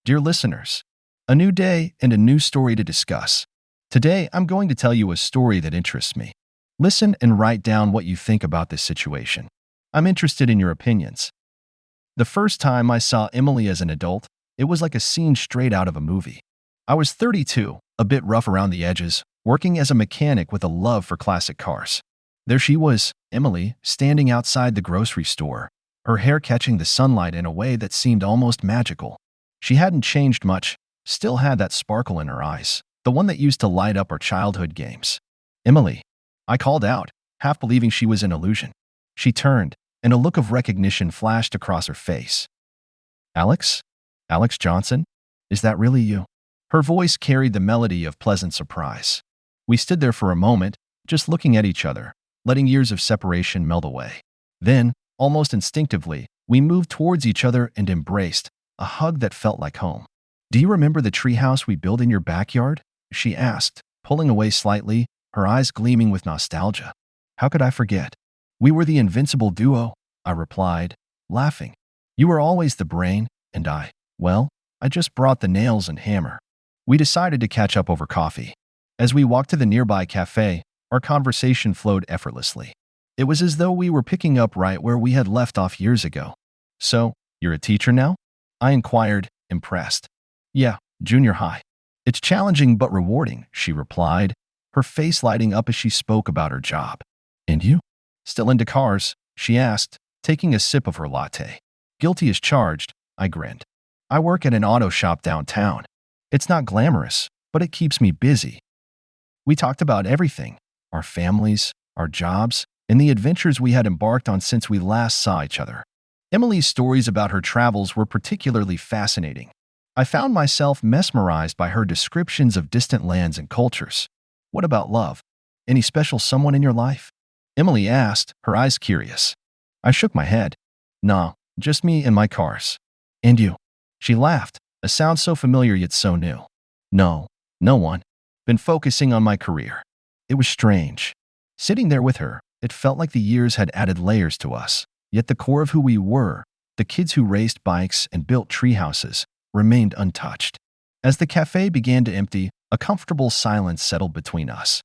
Dear listeners, a new day and a new story to discuss. Today, I'm going to tell you a story that interests me. Listen and write down what you think about this situation. I'm interested in your opinions. The first time I saw Emily as an adult, it was like a scene straight out of a movie. I was 32, a bit rough around the edges, working as a mechanic with a love for classic cars. There she was, Emily, standing outside the grocery store, her hair catching the sunlight in a way that seemed almost magical. She hadn't changed much, still had that sparkle in her eyes, the one that used to light up our childhood games. Emily, I called out, half believing she was an illusion. She turned, and a look of recognition flashed across her face. Alex? Alex Johnson? Is that really you? Her voice carried the melody of pleasant surprise. We stood there for a moment, just looking at each other, letting years of separation melt away. Then, almost instinctively, we moved towards each other and embraced, a hug that felt like home. Do you remember the treehouse we built in your backyard? She asked, pulling away slightly, her eyes gleaming with nostalgia. How could I forget? We were the invincible duo, I replied, laughing. You were always the brain, and I just brought the nails and hammer. We decided to catch up over coffee. As we walked to the nearby cafe, our conversation flowed effortlessly. It was as though we were picking up right where we had left off years ago. So, you're a teacher now? I inquired, impressed. Yeah, junior high. It's challenging but rewarding, she replied, her face lighting up as she spoke about her job. And you? Still into cars? She asked, taking a sip of her latte. Guilty as charged, I grinned. I work at an auto shop downtown. It's not glamorous, but it keeps me busy. We talked about everything, our families, our jobs, and the adventures we had embarked on since we last saw each other. Emily's stories about her travels were particularly fascinating. I found myself mesmerized by her descriptions of distant lands and cultures. What about love? Any special someone in your life? Emily asked, her eyes curious. I shook my head. Nah, just me and my cars. And you? She laughed, a sound so familiar yet so new. No one. Been focusing on my career. It was strange. Sitting there with her, it felt like the years had added layers to us. Yet the core of who we were, the kids who raced bikes and built treehouses, remained untouched. As the cafe began to empty, a comfortable silence settled between us.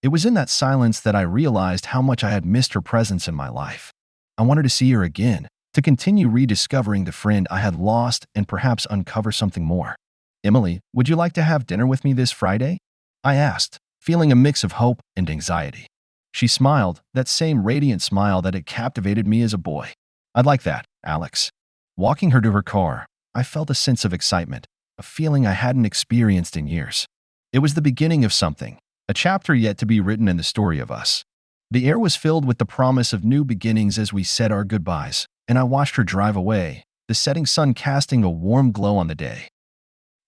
It was in that silence that I realized how much I had missed her presence in my life. I wanted to see her again, to continue rediscovering the friend I had lost and perhaps uncover something more. Emily, would you like to have dinner with me this Friday? I asked, feeling a mix of hope and anxiety. She smiled, that same radiant smile that had captivated me as a boy. I'd like that, Alex. Walking her to her car, I felt a sense of excitement, a feeling I hadn't experienced in years. It was the beginning of something, a chapter yet to be written in the story of us. The air was filled with the promise of new beginnings as we said our goodbyes, and I watched her drive away, the setting sun casting a warm glow on the day.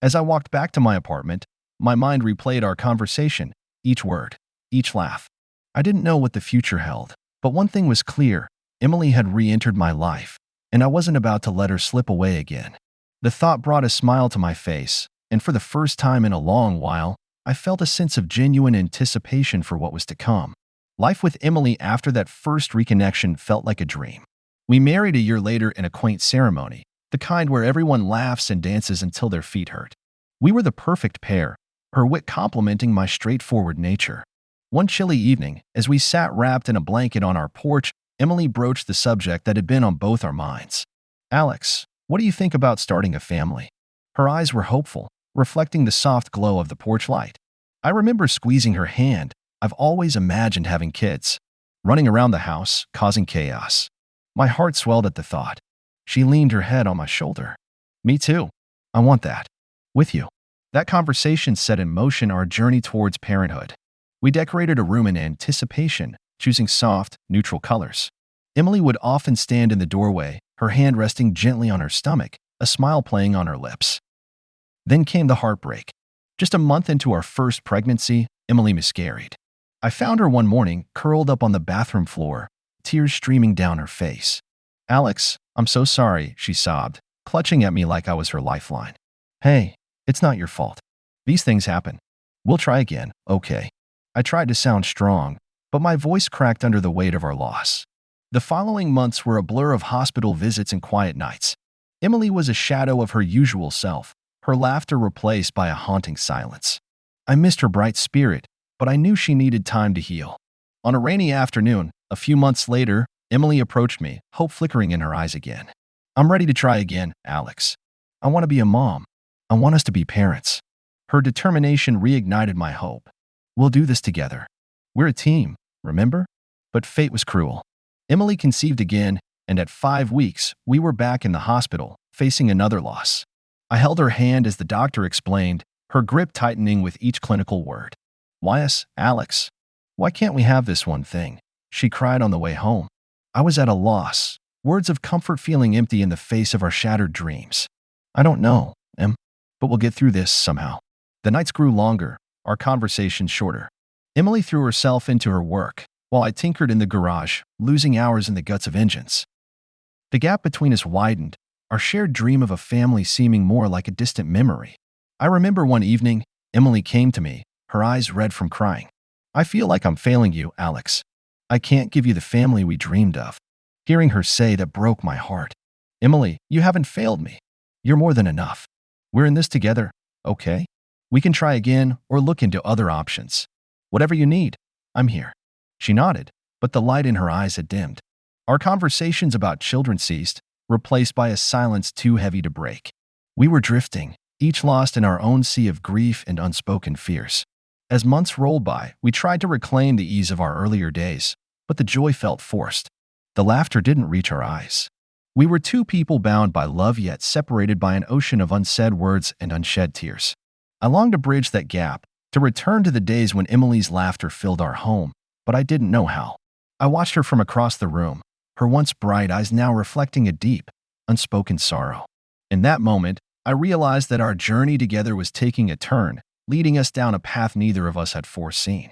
As I walked back to my apartment, my mind replayed our conversation, each word, each laugh. I didn't know what the future held, but one thing was clear. Emily had re-entered my life, and I wasn't about to let her slip away again. The thought brought a smile to my face, and for the first time in a long while, I felt a sense of genuine anticipation for what was to come. Life with Emily after that first reconnection felt like a dream. We married a year later in a quaint ceremony, the kind where everyone laughs and dances until their feet hurt. We were the perfect pair, her wit complementing my straightforward nature. One chilly evening, as we sat wrapped in a blanket on our porch, Emily broached the subject that had been on both our minds. Alex, what do you think about starting a family? Her eyes were hopeful, reflecting the soft glow of the porch light. I remember squeezing her hand. I've always imagined having kids, running around the house, causing chaos. My heart swelled at the thought. She leaned her head on my shoulder. Me too. I want that. With you. That conversation set in motion our journey towards parenthood. We decorated a room in anticipation, choosing soft, neutral colors. Emily would often stand in the doorway, her hand resting gently on her stomach, a smile playing on her lips. Then came the heartbreak. Just a month into our first pregnancy, Emily miscarried. I found her one morning, curled up on the bathroom floor, tears streaming down her face. Alex, I'm so sorry, she sobbed, clutching at me like I was her lifeline. Hey, it's not your fault. These things happen. We'll try again, okay? I tried to sound strong, but my voice cracked under the weight of our loss. The following months were a blur of hospital visits and quiet nights. Emily was a shadow of her usual self, her laughter replaced by a haunting silence. I missed her bright spirit, but I knew she needed time to heal. On a rainy afternoon, a few months later, Emily approached me, hope flickering in her eyes again. I'm ready to try again, Alex. I want to be a mom. I want us to be parents. Her determination reignited my hope. We'll do this together. We're a team, remember? But fate was cruel. Emily conceived again, and at 5 weeks, we were back in the hospital, facing another loss. I held her hand as the doctor explained, her grip tightening with each clinical word. Why us, Alex? Why can't we have this one thing? She cried on the way home. I was at a loss, words of comfort feeling empty in the face of our shattered dreams. I don't know, Em, but we'll get through this somehow. The nights grew longer, our conversations shorter. Emily threw herself into her work, while I tinkered in the garage, losing hours in the guts of engines. The gap between us widened, our shared dream of a family seeming more like a distant memory. I remember one evening, Emily came to me, her eyes red from crying. I feel like I'm failing you, Alex. I can't give you the family we dreamed of. Hearing her say that broke my heart. Emily, you haven't failed me. You're more than enough. We're in this together, okay? We can try again or look into other options. Whatever you need, I'm here. She nodded, but the light in her eyes had dimmed. Our conversations about children ceased, replaced by a silence too heavy to break. We were drifting, each lost in our own sea of grief and unspoken fears. As months rolled by, we tried to reclaim the ease of our earlier days, but the joy felt forced. The laughter didn't reach our eyes. We were two people bound by love yet separated by an ocean of unsaid words and unshed tears. I longed to bridge that gap, to return to the days when Emily's laughter filled our home, but I didn't know how. I watched her from across the room, her once bright eyes now reflecting a deep, unspoken sorrow. In that moment, I realized that our journey together was taking a turn, leading us down a path neither of us had foreseen.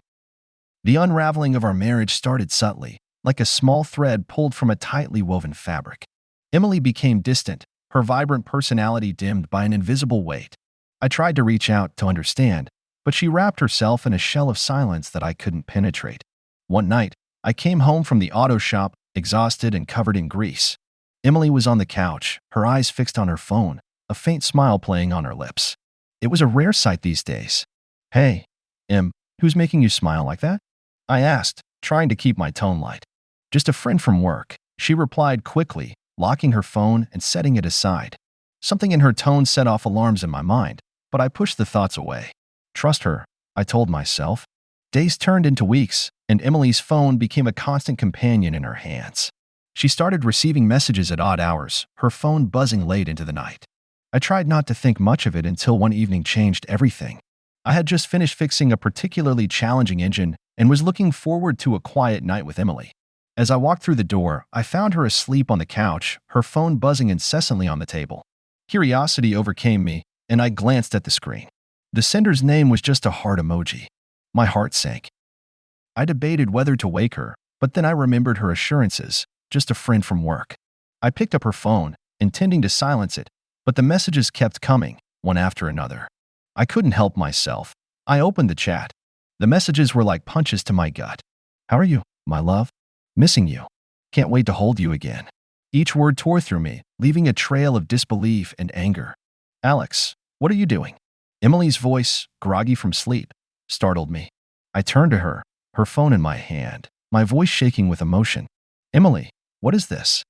The unraveling of our marriage started subtly, like a small thread pulled from a tightly woven fabric. Emily became distant, her vibrant personality dimmed by an invisible weight. I tried to reach out to understand, but she wrapped herself in a shell of silence that I couldn't penetrate. One night, I came home from the auto shop, exhausted and covered in grease. Emily was on the couch, her eyes fixed on her phone, a faint smile playing on her lips. It was a rare sight these days. Hey, Em, who's making you smile like that? I asked, trying to keep my tone light. Just a friend from work, she replied quickly, locking her phone and setting it aside. Something in her tone set off alarms in my mind, but I pushed the thoughts away. Trust her, I told myself. Days turned into weeks, and Emily's phone became a constant companion in her hands. She started receiving messages at odd hours, her phone buzzing late into the night. I tried not to think much of it until one evening changed everything. I had just finished fixing a particularly challenging engine and was looking forward to a quiet night with Emily. As I walked through the door, I found her asleep on the couch, her phone buzzing incessantly on the table. Curiosity overcame me, and I glanced at the screen. The sender's name was just a heart emoji. My heart sank. I debated whether to wake her, but then I remembered her assurances, just a friend from work. I picked up her phone, intending to silence it, but the messages kept coming, one after another. I couldn't help myself. I opened the chat. The messages were like punches to my gut. How are you, my love? Missing you. Can't wait to hold you again. Each word tore through me, leaving a trail of disbelief and anger. Alex, what are you doing? Emily's voice, groggy from sleep, startled me. I turned to her, her phone in my hand, my voice shaking with emotion. Emily, what is this?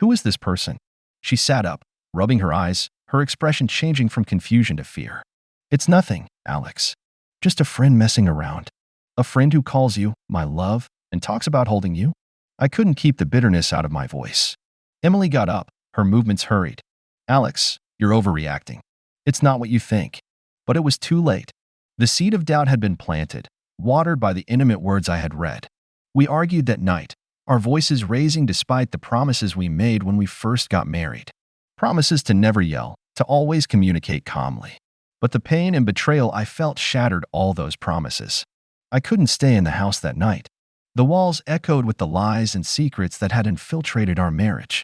Who is this person? She sat up, rubbing her eyes, her expression changing from confusion to fear. It's nothing, Alex. Just a friend messing around. A friend who calls you, my love, and talks about holding you. I couldn't keep the bitterness out of my voice. Emily got up, her movements hurried. Alex, you're overreacting. It's not what you think. But it was too late. The seed of doubt had been planted, watered by the intimate words I had read. We argued that night, our voices raising despite the promises we made when we first got married. Promises to never yell, to always communicate calmly. But the pain and betrayal I felt shattered all those promises. I couldn't stay in the house that night. The walls echoed with the lies and secrets that had infiltrated our marriage.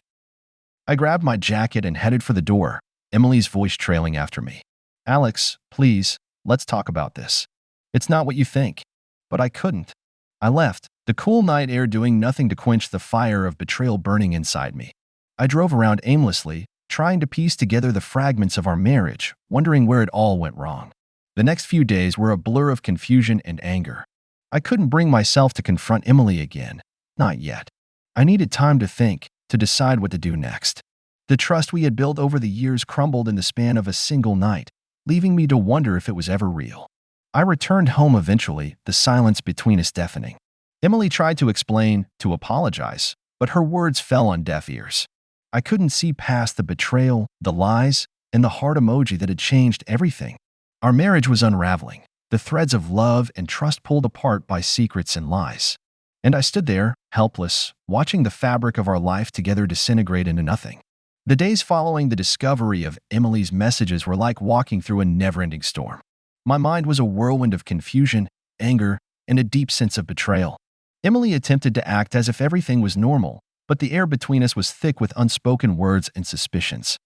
I grabbed my jacket and headed for the door, Emily's voice trailing after me. Alex, please, let's talk about this. It's not what you think. But I couldn't. I left, the cool night air doing nothing to quench the fire of betrayal burning inside me. I drove around aimlessly, trying to piece together the fragments of our marriage, wondering where it all went wrong. The next few days were a blur of confusion and anger. I couldn't bring myself to confront Emily again. Not yet. I needed time to think, to decide what to do next. The trust we had built over the years crumbled in the span of a single night, leaving me to wonder if it was ever real. I returned home eventually, the silence between us deafening. Emily tried to explain, to apologize, but her words fell on deaf ears. I couldn't see past the betrayal, the lies, and the heart emoji that had changed everything. Our marriage was unraveling, the threads of love and trust pulled apart by secrets and lies. And I stood there, helpless, watching the fabric of our life together disintegrate into nothing. The days following the discovery of Emily's messages were like walking through a never-ending storm. My mind was a whirlwind of confusion, anger, and a deep sense of betrayal. Emily attempted to act as if everything was normal, but the air between us was thick with unspoken words and suspicions.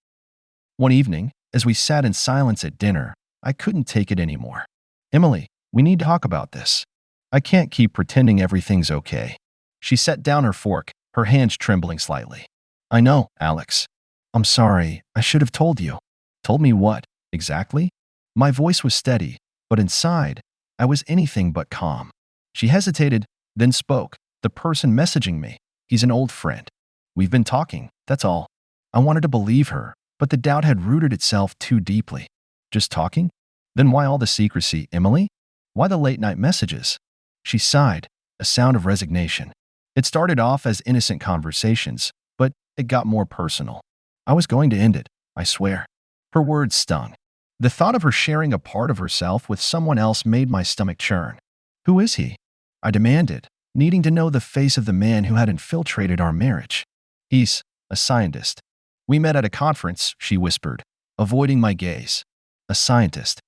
One evening, as we sat in silence at dinner, I couldn't take it anymore. "Emily, we need to talk about this. I can't keep pretending everything's okay." She set down her fork, her hands trembling slightly. "I know, Alex. I'm sorry. I should have told you." "Told me what, exactly?" My voice was steady, but inside, I was anything but calm. She hesitated, then spoke. "The person messaging me, he's an old friend. We've been talking, that's all." I wanted to believe her, but the doubt had rooted itself too deeply. "Just talking? Then why all the secrecy, Emily? Why the late-night messages?" She sighed, a sound of resignation. "It started off as innocent conversations, but it got more personal. I was going to end it, I swear." Her words stung. The thought of her sharing a part of herself with someone else made my stomach churn. "Who is he?" I demanded, needing to know the face of the man who had infiltrated our marriage. "He's a scientist. We met at a conference," she whispered, avoiding my gaze. A scientist.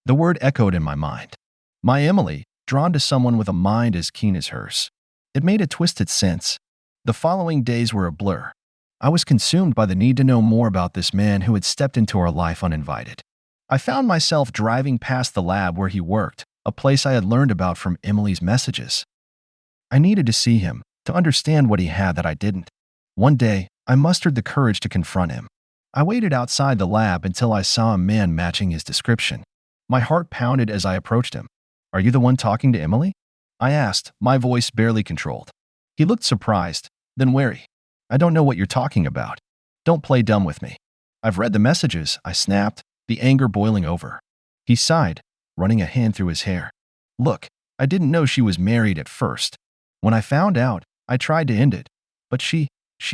The word echoed in my mind. My Emily, drawn to someone with a mind as keen as hers. It made a twisted sense. The following days were a blur. I was consumed by the need to know more about this man who had stepped into our life uninvited. I found myself driving past the lab where he worked, a place I had learned about from Emily's messages. I needed to see him, to understand what he had that I didn't. One day, I mustered the courage to confront him. I waited outside the lab until I saw a man matching his description. My heart pounded as I approached him. "Are you the one talking to Emily?" I asked, my voice barely controlled. He looked surprised, then wary. "I don't know what you're talking about. Don't play dumb with me." "I've read the messages," I snapped, the anger boiling over. He sighed, running a hand through his hair. "Look, I didn't know she was married at first. When I found out, I tried to end it. But she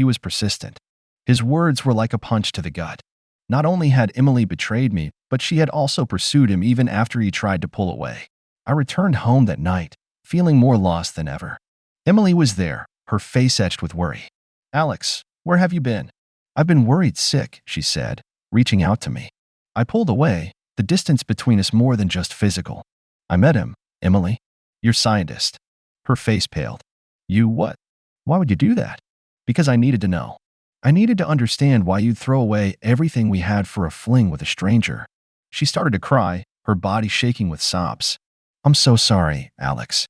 was persistent." His words were like a punch to the gut. Not only had Emily betrayed me, but she had also pursued him even after he tried to pull away. I returned home that night, feeling more lost than ever. Emily was there, her face etched with worry. "Alex, where have you been?" "I've been worried sick," she said, reaching out to me. I pulled away, the distance between us more than just physical. "I met him, Emily. Your scientist." Her face paled. "You what? Why would you do that?" "Because I needed to know. I needed to understand why you'd throw away everything we had for a fling with a stranger." She started to cry, her body shaking with sobs. "I'm so sorry, Alex.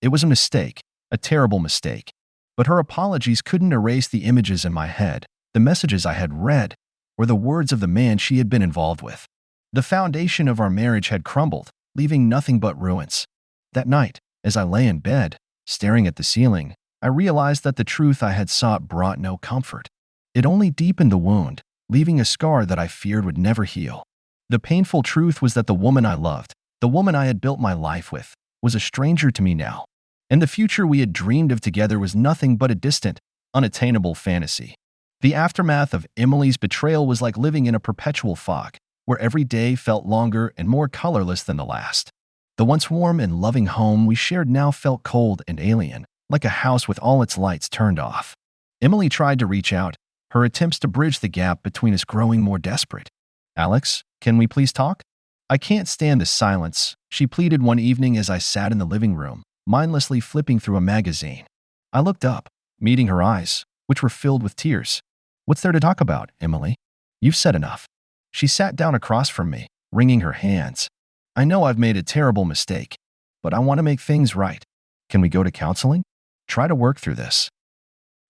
It was a mistake, a terrible mistake." But her apologies couldn't erase the images in my head, the messages I had read, or the words of the man she had been involved with. The foundation of our marriage had crumbled, leaving nothing but ruins. That night, as I lay in bed, staring at the ceiling, I realized that the truth I had sought brought no comfort. It only deepened the wound, leaving a scar that I feared would never heal. The painful truth was that the woman I loved, the woman I had built my life with, was a stranger to me now, and the future we had dreamed of together was nothing but a distant, unattainable fantasy. The aftermath of Emily's betrayal was like living in a perpetual fog, where every day felt longer and more colorless than the last. The once warm and loving home we shared now felt cold and alien, like a house with all its lights turned off. Emily tried to reach out, her attempts to bridge the gap between us growing more desperate. "Alex, can we please talk? I can't stand this silence," she pleaded one evening as I sat in the living room, mindlessly flipping through a magazine. I looked up, meeting her eyes, which were filled with tears. "What's there to talk about, Emily? You've said enough." She sat down across from me, wringing her hands. "I know I've made a terrible mistake, but I want to make things right. Can we go to counseling? Try to work through this."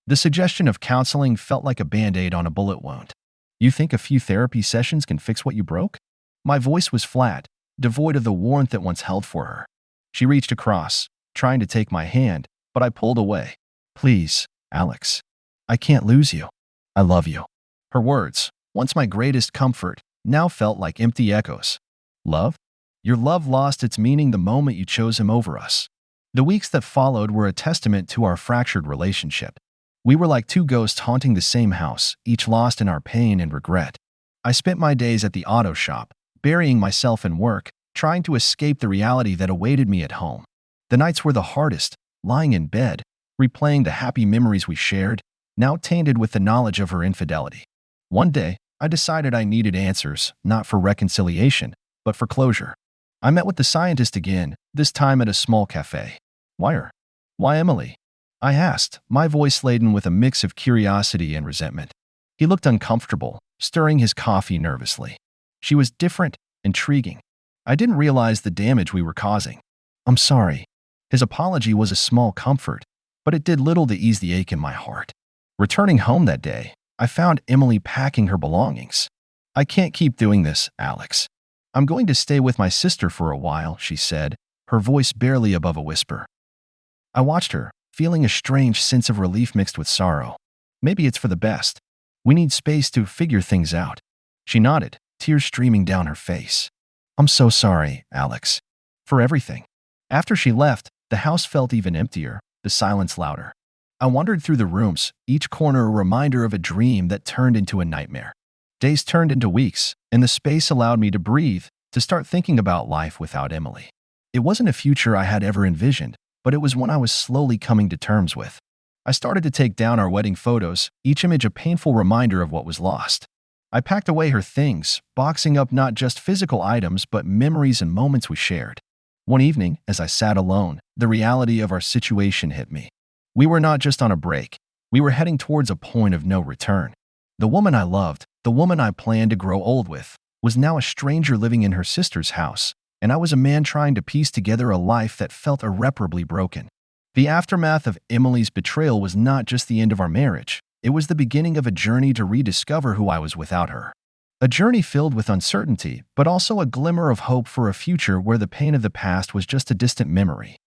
The suggestion of counseling felt like a Band-Aid on a bullet wound. You think a few therapy sessions can fix what you broke? My voice was flat, devoid of the warmth it once held for her. She reached across, trying to take my hand, but I pulled away. Please, Alex. I can't lose you. I love you. Her words, once my greatest comfort, now felt like empty echoes. Love? Your love lost its meaning the moment you chose him over us. The weeks that followed were a testament to our fractured relationship. We were like two ghosts haunting the same house, each lost in our pain and regret. I spent my days at the auto shop, burying myself in work, trying to escape the reality that awaited me at home. The nights were the hardest, lying in bed, replaying the happy memories we shared, now tainted with the knowledge of her infidelity. One day, I decided I needed answers, not for reconciliation, but for closure. I met with the scientist again, this time at a small cafe. Why her? Why Emily? I asked, my voice laden with a mix of curiosity and resentment. He looked uncomfortable, stirring his coffee nervously. She was different, intriguing. I didn't realize the damage we were causing. I'm sorry. His apology was a small comfort, but it did little to ease the ache in my heart. Returning home that day, I found Emily packing her belongings. I can't keep doing this, Alex. I'm going to stay with my sister for a while, she said, her voice barely above a whisper. I watched her, feeling a strange sense of relief mixed with sorrow. Maybe it's for the best. We need space to figure things out. She nodded, tears streaming down her face. I'm so sorry, Alex. For everything. After she left, the house felt even emptier, the silence louder. I wandered through the rooms, each corner a reminder of a dream that turned into a nightmare. Days turned into weeks, and the space allowed me to breathe, to start thinking about life without Emily. It wasn't a future I had ever envisioned, but it was one I was slowly coming to terms with. I started to take down our wedding photos, each image a painful reminder of what was lost. I packed away her things, boxing up not just physical items but memories and moments we shared. One evening, as I sat alone, the reality of our situation hit me. We were not just on a break. We were heading towards a point of no return. The woman I loved, the woman I planned to grow old with, was now a stranger living in her sister's house, and I was a man trying to piece together a life that felt irreparably broken. The aftermath of Emily's betrayal was not just the end of our marriage. It was the beginning of a journey to rediscover who I was without her. A journey filled with uncertainty, but also a glimmer of hope for a future where the pain of the past was just a distant memory.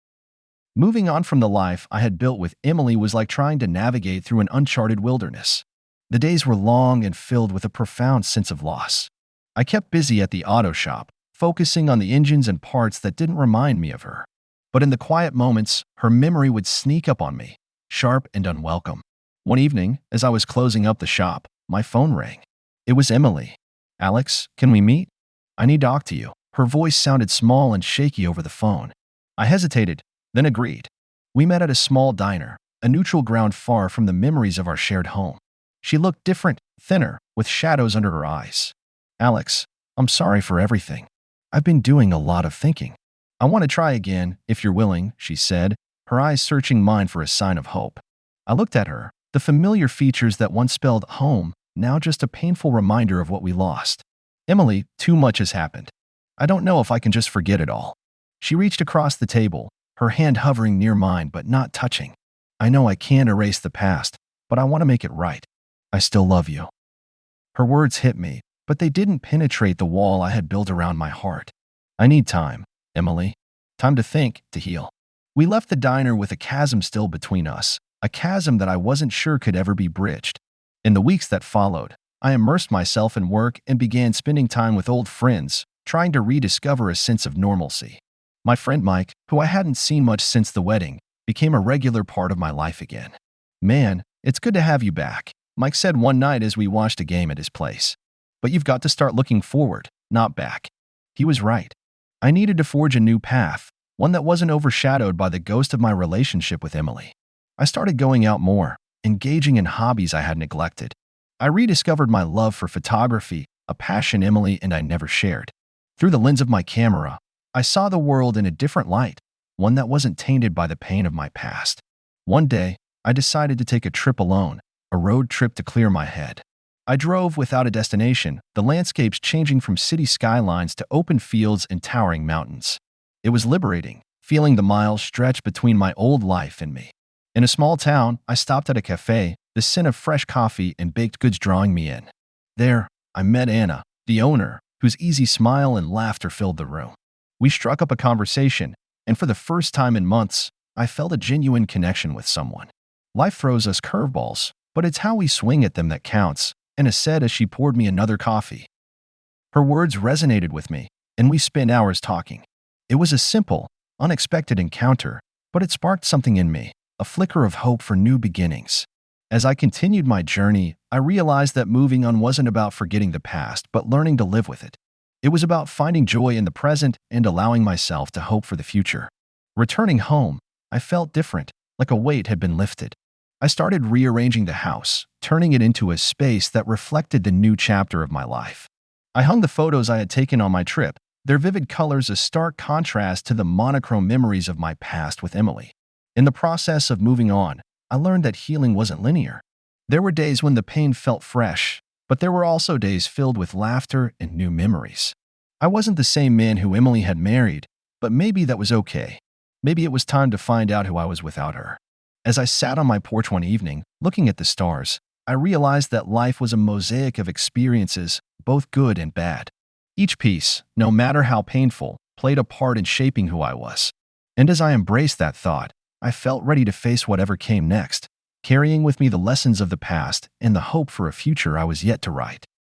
Moving on from the life I had built with Emily was like trying to navigate through an uncharted wilderness. The days were long and filled with a profound sense of loss. I kept busy at the auto shop, focusing on the engines and parts that didn't remind me of her. But in the quiet moments, her memory would sneak up on me, sharp and unwelcome. One evening, as I was closing up the shop, my phone rang. It was Emily. Alex, can we meet? I need to talk to you. Her voice sounded small and shaky over the phone. I hesitated, then agreed. We met at a small diner, a neutral ground far from the memories of our shared home. She looked different, thinner, with shadows under her eyes. Alex, I'm sorry for everything. I've been doing a lot of thinking. I want to try again, if you're willing, she said, her eyes searching mine for a sign of hope. I looked at her, the familiar features that once spelled home, now just a painful reminder of what we lost. Emily, too much has happened. I don't know if I can just forget it all. She reached across the table, her hand hovering near mine but not touching. I know I can't erase the past, but I want to make it right. I still love you. Her words hit me, but they didn't penetrate the wall I had built around my heart. I need time, Emily. Time to think, to heal. We left the diner with a chasm still between us, a chasm that I wasn't sure could ever be bridged. In the weeks that followed, I immersed myself in work and began spending time with old friends, trying to rediscover a sense of normalcy. My friend Mike, who I hadn't seen much since the wedding, became a regular part of my life again. Man, it's good to have you back, Mike said one night as we watched a game at his place. But you've got to start looking forward, not back. He was right. I needed to forge a new path, one that wasn't overshadowed by the ghost of my relationship with Emily. I started going out more, engaging in hobbies I had neglected. I rediscovered my love for photography, a passion Emily and I never shared. Through the lens of my camera, I saw the world in a different light, one that wasn't tainted by the pain of my past. One day, I decided to take a trip alone, a road trip to clear my head. I drove without a destination, the landscapes changing from city skylines to open fields and towering mountains. It was liberating, feeling the miles stretch between my old life and me. In a small town, I stopped at a cafe, the scent of fresh coffee and baked goods drawing me in. There, I met Anna, the owner, whose easy smile and laughter filled the room. We struck up a conversation, and for the first time in months, I felt a genuine connection with someone. Life throws us curveballs, but it's how we swing at them that counts, Anna said as she poured me another coffee. Her words resonated with me, and we spent hours talking. It was a simple, unexpected encounter, but it sparked something in me, a flicker of hope for new beginnings. As I continued my journey, I realized that moving on wasn't about forgetting the past, but learning to live with it. It was about finding joy in the present and allowing myself to hope for the future. Returning home, I felt different, like a weight had been lifted. I started rearranging the house, turning it into a space that reflected the new chapter of my life. I hung the photos I had taken on my trip, their vivid colors a stark contrast to the monochrome memories of my past with Emily. In the process of moving on, I learned that healing wasn't linear. There were days when the pain felt fresh, but there were also days filled with laughter and new memories. I wasn't the same man who Emily had married, but maybe that was okay. Maybe it was time to find out who I was without her. As I sat on my porch one evening, looking at the stars, I realized that life was a mosaic of experiences, both good and bad. Each piece, no matter how painful, played a part in shaping who I was. And as I embraced that thought, I felt ready to face whatever came next, carrying with me the lessons of the past and the hope for a future I was yet to write.